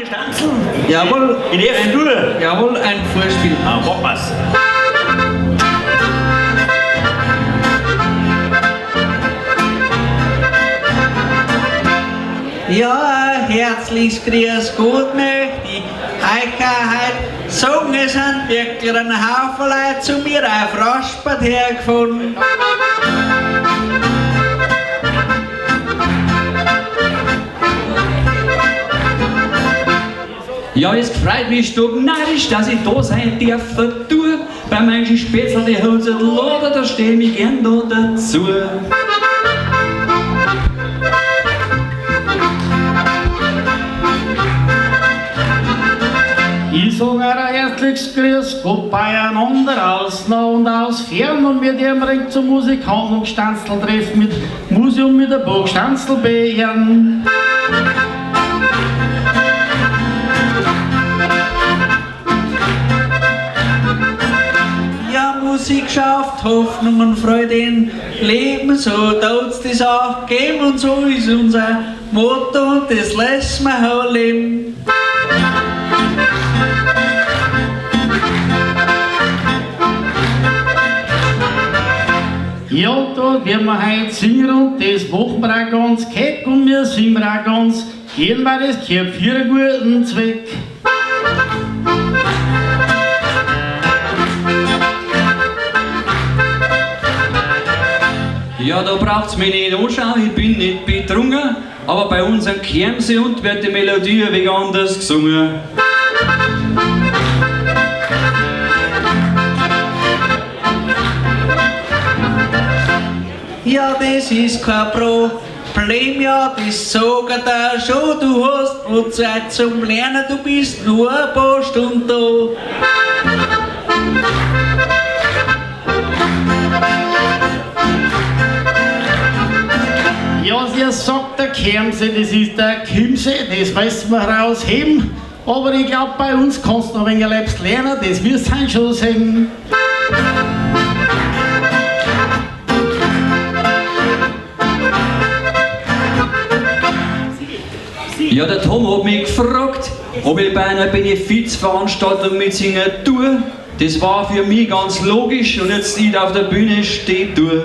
Stanzel? Jawohl. In der ersten Tour? Jawohl, ein Vorspiel. Ah, mach wir's. Ja, herzliches Grüß Gott möchte ich heute sagen, es sind wirklich ein Haufen Leute zu mir auf Raspert hergefunden. Ja, es freut mich stocknarrisch, dass ich da sein darf. Du, bei manchen Spätzl, die Hose lader, da steh ich mich gern da dazu. Ich sag ein herzliches Grüß Gott beieinander aus nah und aus fern und wir dem Ring zum Musikanten und Stanzel treffen mit Museum mit der Burg Stanzelbeeren. Ja, Musik schafft Hoffnung und Freude im Leben, so tut's das auch geben und so ist unser Motto und das lassen wir auch leben. Ja, da werden wir heute singen und das machen wir auch ganz keck und wir singen auch ganz gern, weil das gehört für einen guten Zweck. Ja, da braucht's mich nicht anschauen, ich bin nicht betrunken, aber bei unserem Kermsee-Hund wird die Melodie ein wenig anders gesungen. Ja, das ist kein Problem, ja, das sagt er schon. Du hast noch Zeit zum Lernen, du bist nur ein paar Stunden da. Ja, sie sagt der Kermsee, das ist der Chiemsee, das müssen wir rausheben. Aber ich glaub, bei uns kannst du noch ein wenig selbst lernen, das wirst du schon sehen. Ja, der Tom hat mich gefragt, ob ich bei einer Benefizveranstaltung mitsingen tue. Das war für mich ganz logisch und jetzt ich auf der Bühne stehe tue.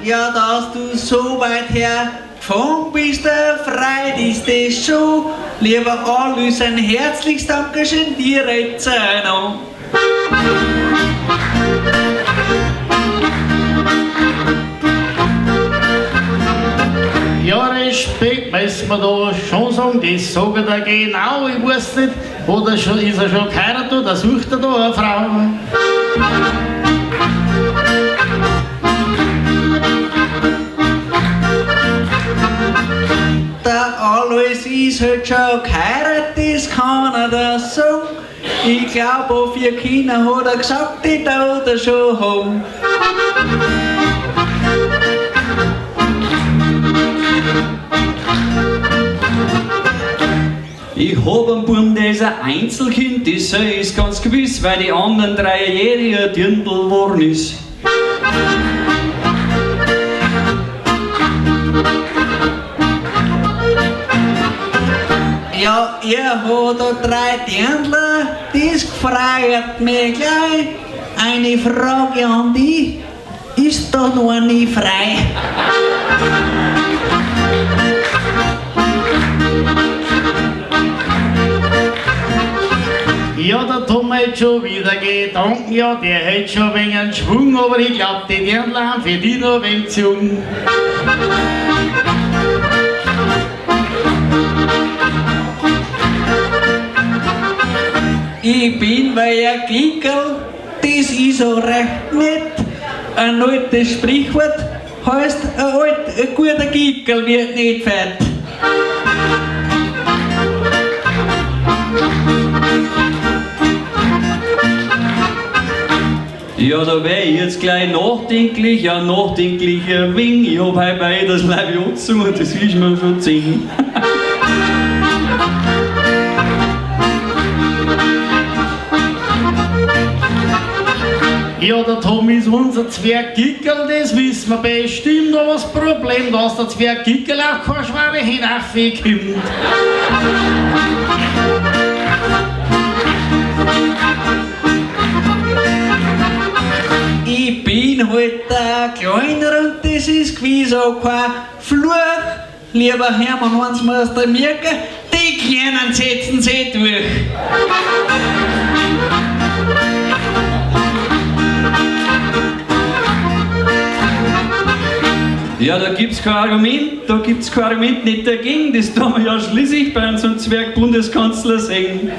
Ja, dass du so weit her gefahren bist, freit ist das schon. Lieber Alois, ein herzliches Dankeschön dir jetzt noch. Ja, Respekt müssen wir da schon sagen, das sagt er genau, ich weiß nicht, oder ist er schon geheiratet oder sucht er da eine Frau? Der Alois ist halt schon geheiratet, das kann er das sagen. Ich glaube, auf 4 Kinder hat er gesagt, die tut er schon haben. Ich hab einen Buben, der ist ein Einzelkind, das ist ganz gewiss, weil die anderen 3-Jährige ein Dirndl geworden ist. Ja, er hat da 3 Dirndler, das gefreut mich gleich. Eine Frage an dich, ist da noch eine frei? Ja, der Tom hat schon wieder Gedanken, ja, der hat schon ein wenig einen Schwung, aber ich glaub, die Dirndl haben für die noch ein wenig zu jung. Ich bin bei ein Klickerl, das ist auch recht nett. Ein altes Sprichwort heißt, ein guter Kickerl wird nicht fett. Ja, da wär ich jetzt gleich nachdenklich, ja nachdenklicher Wing. Ich hab heute bei das Leib zu und das ist mir schon 10. Ja, der Tom ist unser Zwerggickel, das wissen wir bestimmt, aber das Problem, dass der Zwerggickel auch keine schwere hinaufkommt. Ich bin halt kleiner und das ist gewiss auch kein Fluch. Lieber Hermann, wenn's musst du merken, die Kleinen setzen sie durch. Ja, da gibt's kein Argument nicht dagegen, das tun wir ja schließlich bei unserem Zwergbundeskanzler singen.